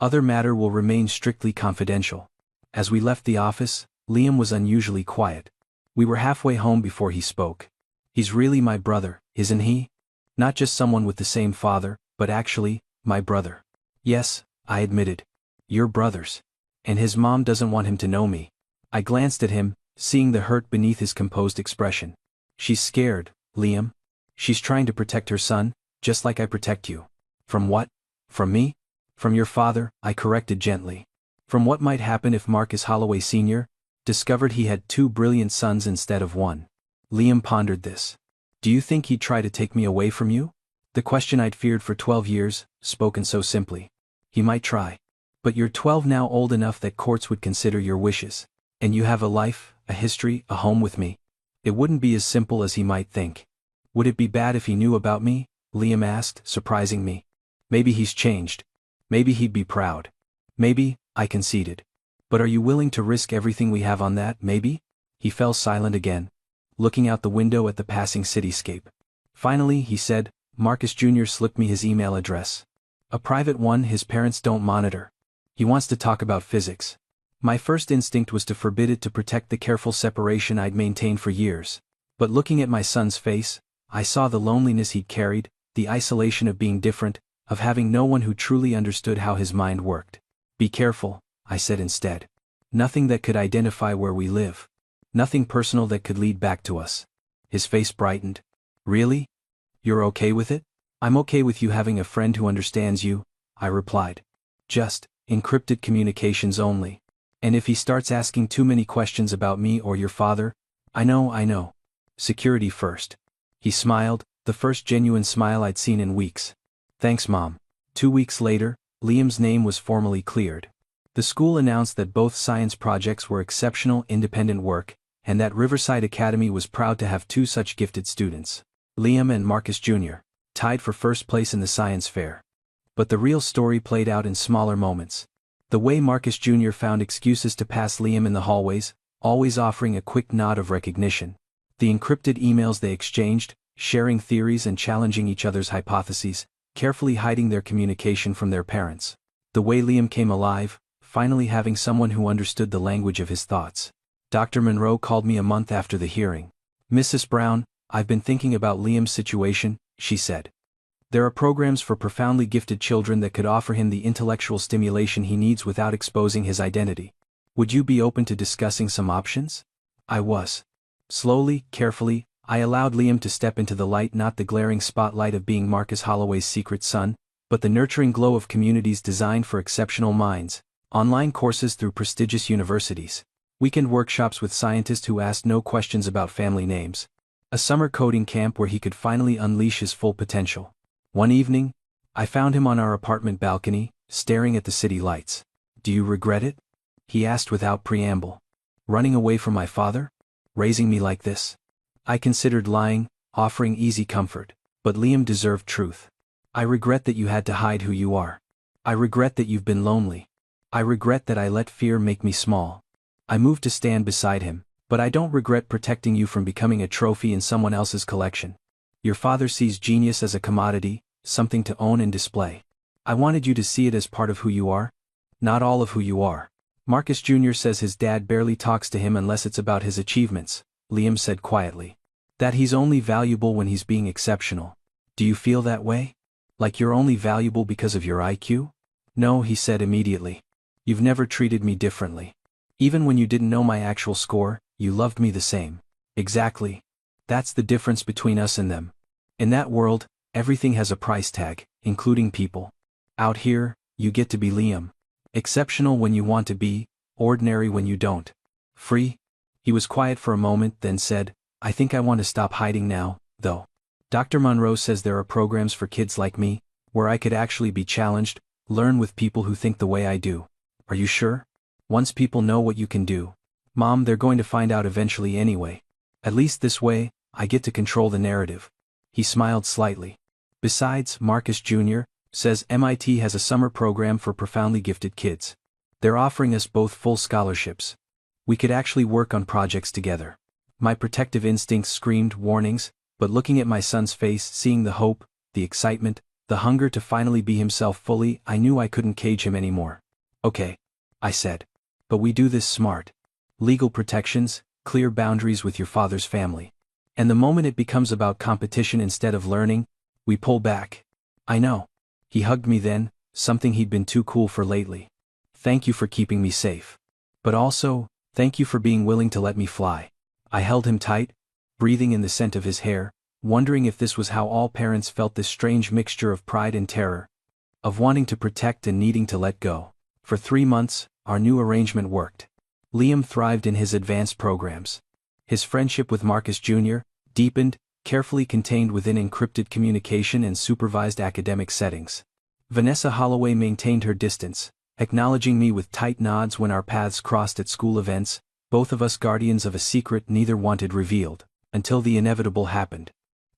other matter will remain strictly confidential. As we left the office, Liam was unusually quiet. We were halfway home before he spoke. He's really my brother, isn't he? Not just someone with the same father, but actually, my brother. Yes, I admitted. You're brothers. And his mom doesn't want him to know me. I glanced at him, seeing the hurt beneath his composed expression. She's scared, Liam. She's trying to protect her son, just like I protect you. From what? From me? From your father, I corrected gently. From what might happen if Marcus Holloway Sr. discovered he had two brilliant sons instead of one. Liam pondered this. Do you think he'd try to take me away from you? The question I'd feared for 12 years, spoken so simply. He might try. But you're 12 now, old enough that courts would consider your wishes. And you have a life, a history, a home with me. It wouldn't be as simple as he might think. Would it be bad if he knew about me? Liam asked, surprising me. Maybe he's changed. Maybe he'd be proud. Maybe, I conceded. But are you willing to risk everything we have on that, maybe? He fell silent again, looking out the window at the passing cityscape. Finally, he said, Marcus Jr. slipped me his email address. A private one his parents don't monitor. He wants to talk about physics. My first instinct was to forbid it to protect the careful separation I'd maintained for years. But looking at my son's face, I saw the loneliness he'd carried, the isolation of being different, of having no one who truly understood how his mind worked. Be careful, I said instead. Nothing that could identify where we live. Nothing personal that could lead back to us. His face brightened. Really? You're okay with it? I'm okay with you having a friend who understands you, I replied. Just, encrypted communications only. And if he starts asking too many questions about me or your father, I know. Security first. He smiled, the first genuine smile I'd seen in weeks. Thanks, Mom. 2 weeks later, Liam's name was formally cleared. The school announced that both science projects were exceptional independent work, and that Riverside Academy was proud to have two such gifted students, Liam and Marcus Jr., tied for first place in the science fair. But the real story played out in smaller moments. The way Marcus Jr. found excuses to pass Liam in the hallways, always offering a quick nod of recognition. The encrypted emails they exchanged, sharing theories and challenging each other's hypotheses, carefully hiding their communication from their parents. The way Liam came alive, finally having someone who understood the language of his thoughts. Dr. Monroe called me a month after the hearing. Mrs. Brown, I've been thinking about Liam's situation, she said. There are programs for profoundly gifted children that could offer him the intellectual stimulation he needs without exposing his identity. Would you be open to discussing some options? I was. Slowly, carefully, I allowed Liam to step into the light, not the glaring spotlight of being Marcus Holloway's secret son, but the nurturing glow of communities designed for exceptional minds, online courses through prestigious universities, weekend workshops with scientists who asked no questions about family names, a summer coding camp where he could finally unleash his full potential. One evening, I found him on our apartment balcony, staring at the city lights. Do you regret it? He asked without preamble. Running away from my father? Raising me like this? I considered lying, offering easy comfort, but Liam deserved truth. I regret that you had to hide who you are. I regret that you've been lonely. I regret that I let fear make me small. I moved to stand beside him, but I don't regret protecting you from becoming a trophy in someone else's collection. Your father sees genius as a commodity, something to own and display. I wanted you to see it as part of who you are, not all of who you are. Marcus Jr. says his dad barely talks to him unless it's about his achievements, Liam said quietly. That he's only valuable when he's being exceptional. Do you feel that way? Like you're only valuable because of your IQ? No, he said immediately. You've never treated me differently. Even when you didn't know my actual score, you loved me the same. Exactly. That's the difference between us and them. In that world, everything has a price tag, including people. Out here, you get to be Liam. Exceptional when you want to be, ordinary when you don't. Free? He was quiet for a moment, then said, I think I want to stop hiding now, though. Dr. Monroe says there are programs for kids like me, where I could actually be challenged, learn with people who think the way I do. Are you sure? Once people know what you can do. Mom, they're going to find out eventually anyway. At least this way, I get to control the narrative. He smiled slightly. Besides, Marcus Jr. says MIT has a summer program for profoundly gifted kids. They're offering us both full scholarships. We could actually work on projects together. My protective instincts screamed warnings, but looking at my son's face, seeing the hope, the excitement, the hunger to finally be himself fully, I knew I couldn't cage him anymore. Okay, I said. But we do this smart. Legal protections, clear boundaries with your father's family. And the moment it becomes about competition instead of learning, we pull back. I know. He hugged me then, something he'd been too cool for lately. Thank you for keeping me safe. But also, thank you for being willing to let me fly. I held him tight, breathing in the scent of his hair, wondering if this was how all parents felt, this strange mixture of pride and terror, of wanting to protect and needing to let go. For 3 months, our new arrangement worked. Liam thrived in his advanced programs. His friendship with Marcus Jr. deepened, carefully contained within encrypted communication and supervised academic settings. Vanessa Holloway maintained her distance, acknowledging me with tight nods when our paths crossed at school events, both of us guardians of a secret neither wanted revealed, until the inevitable happened.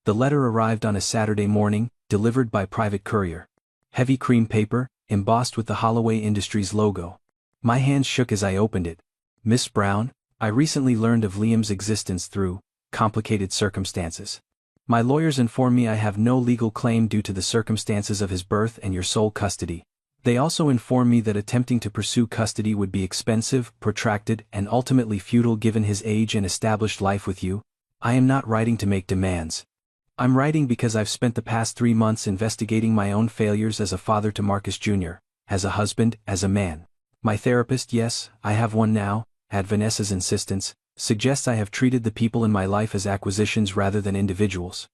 The letter arrived on a Saturday morning, delivered by private courier. Heavy cream paper, embossed with the Holloway Industries logo. My hands shook as I opened it. Miss Brown, I recently learned of Liam's existence through complicated circumstances. My lawyers inform me I have no legal claim due to the circumstances of his birth and your sole custody. They also inform me that attempting to pursue custody would be expensive, protracted, and ultimately futile given his age and established life with you. I am not writing to make demands. I'm writing because I've spent the past 3 months investigating my own failures as a father to Marcus Jr., as a husband, as a man. My therapist, yes, I have one now, at Vanessa's insistence, suggests I have treated the people in my life as acquisitions rather than individuals.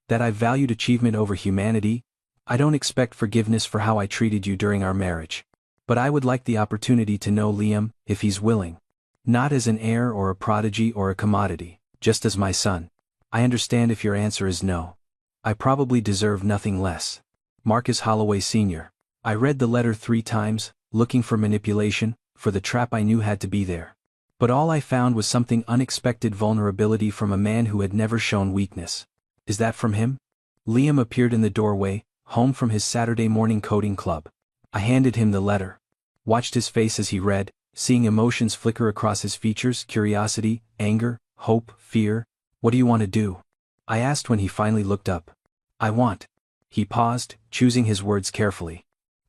That I've valued achievement over humanity. I don't expect forgiveness for how I treated you during our marriage. But I would like the opportunity to know Liam, if he's willing. Not as an heir or a prodigy or a commodity, just as my son. I understand if your answer is no. I probably deserve nothing less. Marcus Holloway Sr. I read the letter 3 times, looking for manipulation, for the trap I knew had to be there. But all I found was something unexpected, vulnerability from a man who had never shown weakness. Is that from him? Liam appeared in the doorway, home from his Saturday morning coding club. I handed him the letter. Watched his face as he read, seeing emotions flicker across his features, curiosity, anger, hope, fear. What do you want to do? I asked when he finally looked up. I want. He paused, choosing his words carefully.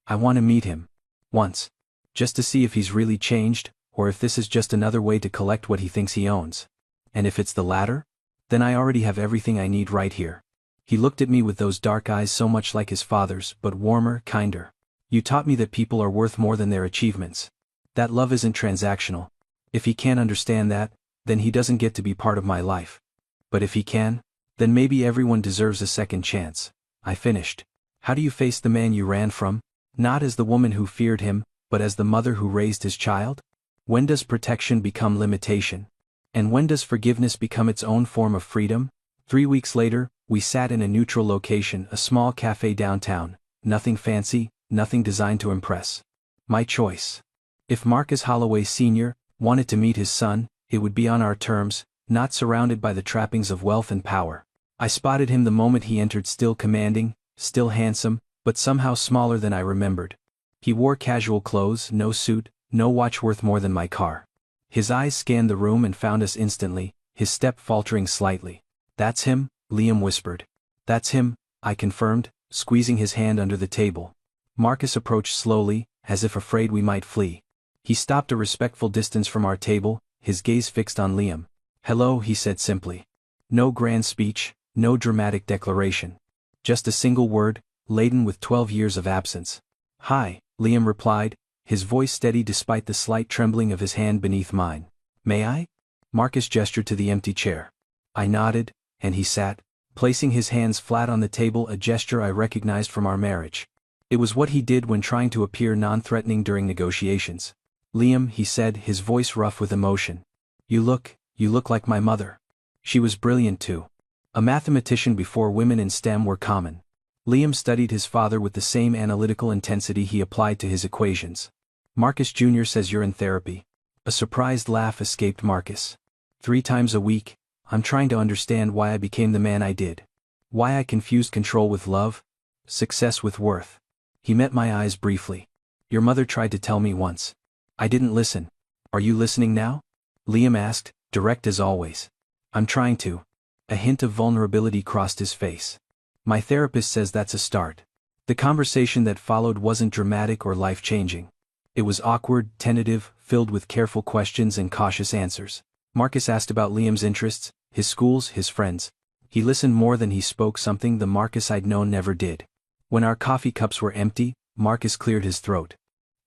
I want to meet him. Once. Just to see if he's really changed, or if this is just another way to collect what he thinks he owns. And if it's the latter? Then I already have everything I need right here. He looked at me with those dark eyes so much like his father's, but warmer, kinder. You taught me that people are worth more than their achievements. That love isn't transactional. If he can't understand that, then he doesn't get to be part of my life. But if he can, then maybe everyone deserves a second chance. I finished. How do you face the man you ran from? Not as the woman who feared him, but as the mother who raised his child? When does protection become limitation? And when does forgiveness become its own form of freedom? 3 weeks later, we sat in a neutral location, a small cafe downtown, nothing fancy, nothing designed to impress. My choice. If Marcus Holloway Sr. wanted to meet his son, it would be on our terms, not surrounded by the trappings of wealth and power. I spotted him the moment he entered, still commanding, still handsome, but somehow smaller than I remembered. He wore casual clothes, no suit, no watch worth more than my car. His eyes scanned the room and found us instantly, his step faltering slightly. That's him, Liam whispered. That's him, I confirmed, squeezing his hand under the table. Marcus approached slowly, as if afraid we might flee. He stopped a respectful distance from our table, his gaze fixed on Liam. "Hello," he said simply. No grand speech, no dramatic declaration. Just a single word, laden with 12 years of absence. "Hi," Liam replied, his voice steady despite the slight trembling of his hand beneath mine. "May I?" Marcus gestured to the empty chair. I nodded, and he sat, placing his hands flat on the table, a gesture I recognized from our marriage. It was what he did when trying to appear non-threatening during negotiations. "Liam," he said, his voice rough with emotion. You look like my mother. She was brilliant too. A mathematician before women in STEM were common. Liam studied his father with the same analytical intensity he applied to his equations. "Marcus Jr. says you're in therapy." A surprised laugh escaped Marcus. 3 times a week, I'm trying to understand why I became the man I did. Why I confused control with love, success with worth. He met my eyes briefly. "Your mother tried to tell me once. I didn't listen. Are you listening now?" Liam asked, direct as always. "I'm trying to." A hint of vulnerability crossed his face. "My therapist says that's a start." The conversation that followed wasn't dramatic or life-changing. It was awkward, tentative, filled with careful questions and cautious answers. Marcus asked about Liam's interests, his schools, his friends. He listened more than he spoke, something the Marcus I'd known never did. When our coffee cups were empty, Marcus cleared his throat.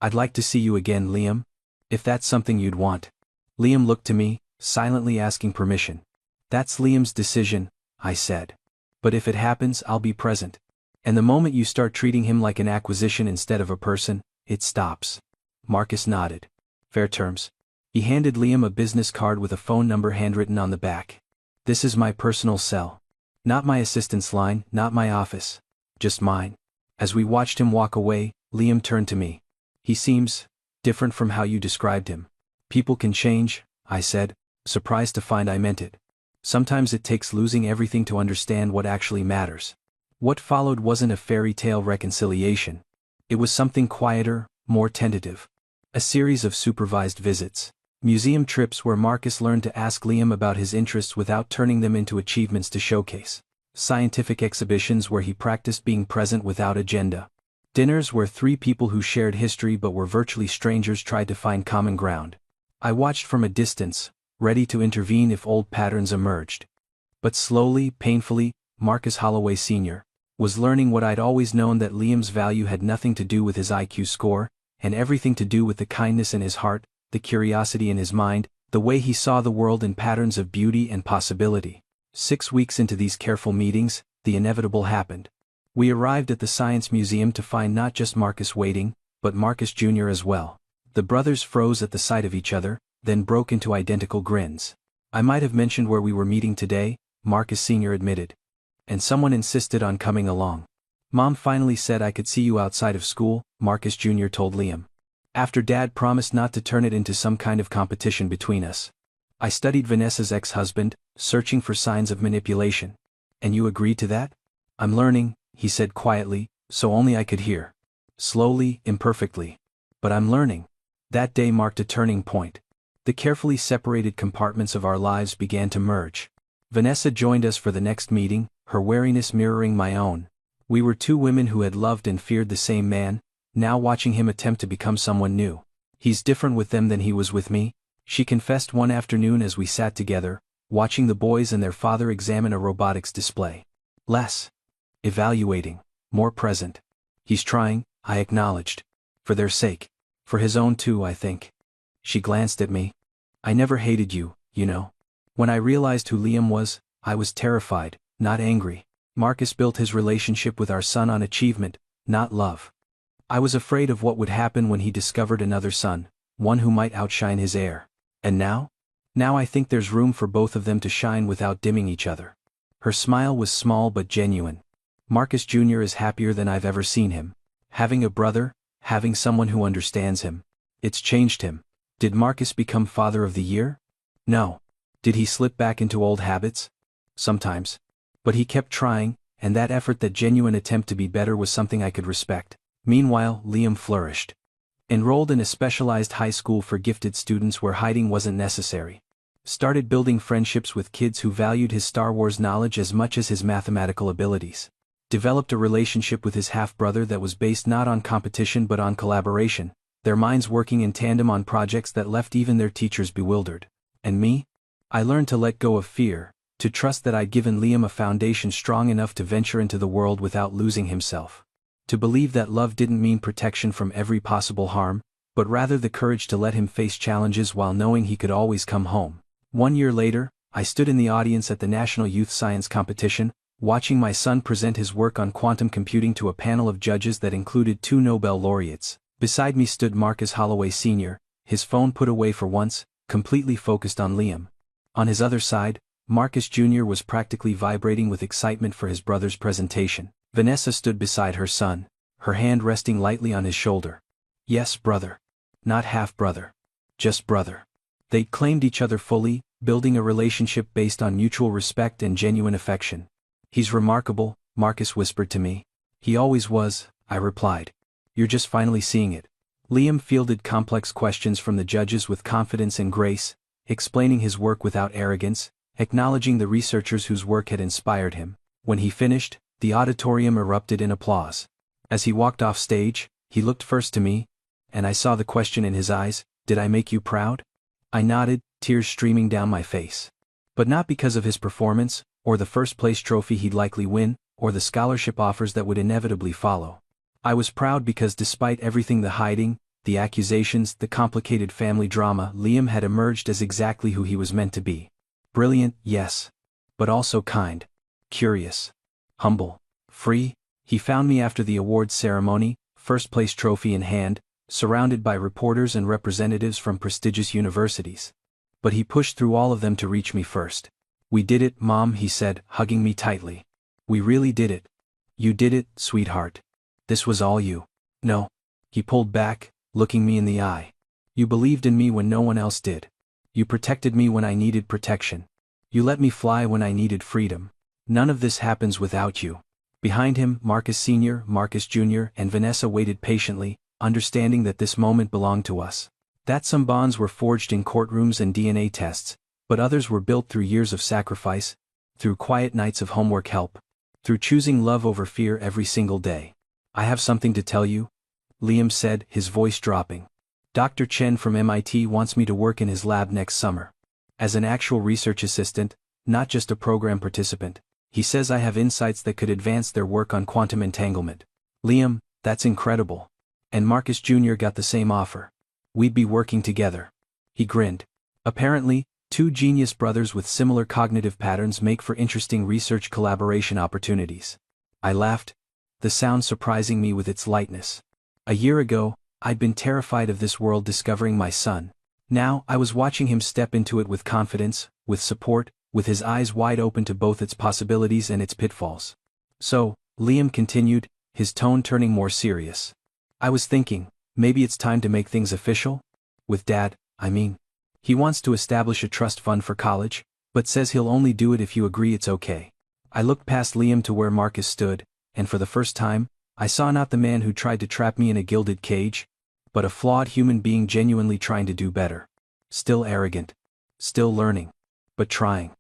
"I'd like to see you again, Liam. If that's something you'd want." Liam looked to me, silently asking permission. "That's Liam's decision," I said. "But if it happens, I'll be present. And the moment you start treating him like an acquisition instead of a person, it stops." Marcus nodded. "Fair terms." He handed Liam a business card with a phone number handwritten on the back. "This is my personal cell. Not my assistant's line, not my office. Just mine." As we watched him walk away, Liam turned to me. "He seems different from how you described him." "People can change," I said, surprised to find I meant it. "Sometimes it takes losing everything to understand what actually matters." What followed wasn't a fairy tale reconciliation. It was something quieter, more tentative. A series of supervised visits. Museum trips where Marcus learned to ask Liam about his interests without turning them into achievements to showcase. Scientific exhibitions where he practiced being present without agenda. Dinners where 3 people who shared history but were virtually strangers tried to find common ground. I watched from a distance, ready to intervene if old patterns emerged. But slowly, painfully, Marcus Holloway Sr. was learning what I'd always known, that Liam's value had nothing to do with his IQ score, and everything to do with the kindness in his heart, the curiosity in his mind, the way he saw the world in patterns of beauty and possibility. 6 weeks into these careful meetings, the inevitable happened. We arrived at the Science Museum to find not just Marcus waiting, but Marcus Jr. as well. The brothers froze at the sight of each other, then broke into identical grins. "I might have mentioned where we were meeting today," Marcus Sr. admitted. "And someone insisted on coming along. Mom finally said I could see you outside of school," Marcus Jr. told Liam. "After Dad promised not to turn it into some kind of competition between us. I studied Vanessa's ex-husband, searching for signs of manipulation." "And you agreed to that?" "I'm learning," he said quietly, so only I could hear. Slowly, imperfectly. "But I'm learning." That day marked a turning point. The carefully separated compartments of our lives began to merge. Vanessa joined us for the next meeting, her wariness mirroring my own. We were 2 women who had loved and feared the same man, now watching him attempt to become someone new. "He's different with them than he was with me," she confessed one afternoon as we sat together, watching the boys and their father examine a robotics display. "Less evaluating, more present." "He's trying," I acknowledged. "For their sake. For his own too, I think." She glanced at me. "I never hated you, you know." When I realized who Liam was, I was terrified, not angry. Marcus built his relationship with our son on achievement, not love. I was afraid of what would happen when he discovered another son, one who might outshine his heir. And now? Now I think there's room for both of them to shine without dimming each other. Her smile was small but genuine. "Marcus Jr. is happier than I've ever seen him. Having a brother, having someone who understands him. It's changed him." Did Marcus become Father of the Year? No. Did he slip back into old habits? Sometimes. But he kept trying, and that effort, that genuine attempt to be better, was something I could respect. Meanwhile, Liam flourished. Enrolled in a specialized high school for gifted students where hiding wasn't necessary. Started building friendships with kids who valued his Star Wars knowledge as much as his mathematical abilities. developed a relationship with his half-brother that was based not on competition but on collaboration, their minds working in tandem on projects that left even their teachers bewildered. And me? I learned to let go of fear, to trust that I'd given Liam a foundation strong enough to venture into the world without losing himself. To believe that love didn't mean protection from every possible harm, but rather the courage to let him face challenges while knowing he could always come home. 1 year later, I stood in the audience at the National Youth Science Competition, watching my son present his work on quantum computing to a panel of judges that included 2 Nobel laureates. Beside me stood Marcus Holloway Sr., his phone put away for once, completely focused on Liam. On his other side, Marcus Jr. was practically vibrating with excitement for his brother's presentation. Vanessa stood beside her son, her hand resting lightly on his shoulder. Yes, brother. Not half-brother. Just brother. They claimed each other fully, building a relationship based on mutual respect and genuine affection. He's remarkable, Marcus whispered to me. He always was, I replied. You're just finally seeing it. Liam fielded complex questions from the judges with confidence and grace, explaining his work without arrogance, acknowledging the researchers whose work had inspired him. When he finished, the auditorium erupted in applause. As he walked off stage, he looked first to me, and I saw the question in his eyes, "Did I make you proud?" I nodded, tears streaming down my face. But not because of his performance, or the first-place trophy he'd likely win, or the scholarship offers that would inevitably follow. I was proud because despite everything, the hiding, the accusations, the complicated family drama, Liam had emerged as exactly who he was meant to be. Brilliant, yes. But also kind. Curious. Humble. Free. He found me after the awards ceremony, first-place trophy in hand, surrounded by reporters and representatives from prestigious universities. But he pushed through all of them to reach me first. "We did it, Mom," he said, hugging me tightly. "We really did it. You did it, sweetheart. This was all you." "No." He pulled back, looking me in the eye. "You believed in me when no one else did. You protected me when I needed protection. You let me fly when I needed freedom. None of this happens without you." Behind him, Marcus Sr., Marcus Jr., and Vanessa waited patiently, understanding that this moment belonged to us. That some bonds were forged in courtrooms and DNA tests, but others were built through years of sacrifice, through quiet nights of homework help, through choosing love over fear every single day. "I have something to tell you," Liam said, his voice dropping. "Dr. Chen from MIT wants me to work in his lab next summer. As an actual research assistant, not just a program participant. He says I have insights that could advance their work on quantum entanglement." "Liam, that's incredible." And Marcus Jr. got the same offer. We'd be working together. He grinned. Apparently, 2 genius brothers with similar cognitive patterns make for interesting research collaboration opportunities. I laughed, the sound surprising me with its lightness. A year ago, I'd been terrified of this world discovering my son. Now, I was watching him step into it with confidence, with support, with his eyes wide open to both its possibilities and its pitfalls. "So," Liam continued, his tone turning more serious. "I was thinking, maybe it's time to make things official? With Dad, I mean. He wants to establish a trust fund for college, but says he'll only do it if you agree it's okay." I looked past Liam to where Marcus stood, and for the first time, I saw not the man who tried to trap me in a gilded cage, but a flawed human being genuinely trying to do better. Still arrogant. Still learning. But trying.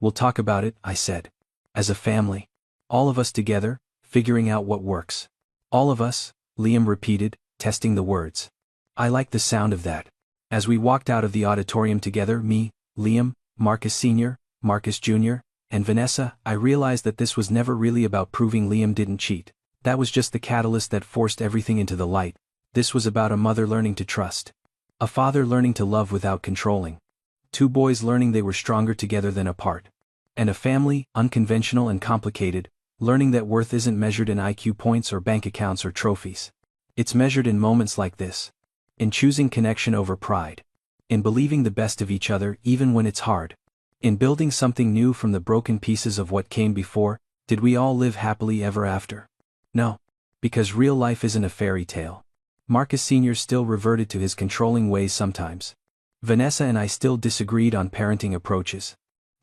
"We'll talk about it," I said. "As a family. All of us together, figuring out what works." "All of us," Liam repeated, testing the words. I liked the sound of that. As we walked out of the auditorium together, me, Liam, Marcus Sr., Marcus Jr., and Vanessa, I realized that this was never really about proving Liam didn't cheat. That was just the catalyst that forced everything into the light. This was about a mother learning to trust. A father learning to love without controlling. 2 boys learning they were stronger together than apart. And a family, unconventional and complicated, learning that worth isn't measured in IQ points or bank accounts or trophies. It's measured in moments like this. In choosing connection over pride. In believing the best of each other even when it's hard. In building something new from the broken pieces of what came before. Did we all live happily ever after? No. Because real life isn't a fairy tale. Marcus Sr. still reverted to his controlling ways sometimes. Vanessa and I still disagreed on parenting approaches.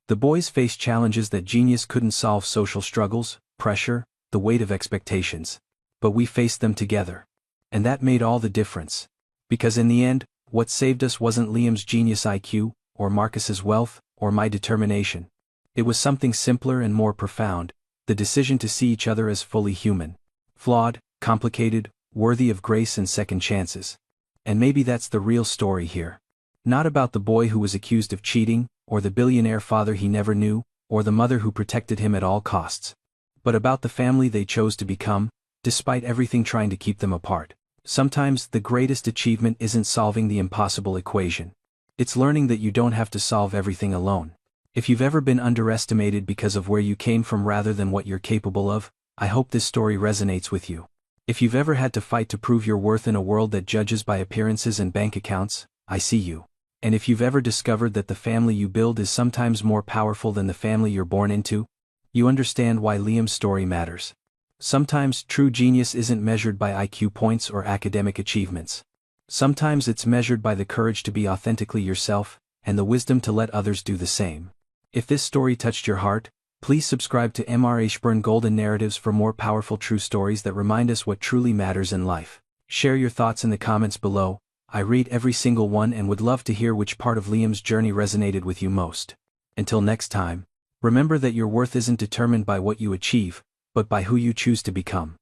The boys faced challenges that genius couldn't solve: social struggles, pressure, the weight of expectations. But we faced them together. And that made all the difference. Because in the end, what saved us wasn't Liam's genius IQ, or Marcus's wealth, or my determination. It was something simpler and more profound. the decision to see each other as fully human. Flawed, complicated, worthy of grace and second chances. And maybe that's the real story here. Not about the boy who was accused of cheating, or the billionaire father he never knew, or the mother who protected him at all costs. But about the family they chose to become, despite everything trying to keep them apart. Sometimes the greatest achievement isn't solving the impossible equation. It's learning that you don't have to solve everything alone. If you've ever been underestimated because of where you came from rather than what you're capable of, I hope this story resonates with you. If you've ever had to fight to prove your worth in a world that judges by appearances and bank accounts, I see you. And if you've ever discovered that the family you build is sometimes more powerful than the family you're born into, you understand why Liam's story matters. Sometimes true genius isn't measured by IQ points or academic achievements. Sometimes it's measured by the courage to be authentically yourself, and the wisdom to let others do the same. If this story touched your heart, please subscribe to MR Ashburn Golden Narratives for more powerful true stories that remind us what truly matters in life. Share your thoughts in the comments below. I read every single one and would love to hear which part of Liam's journey resonated with you most. Until next time, remember that your worth isn't determined by what you achieve, but by who you choose to become.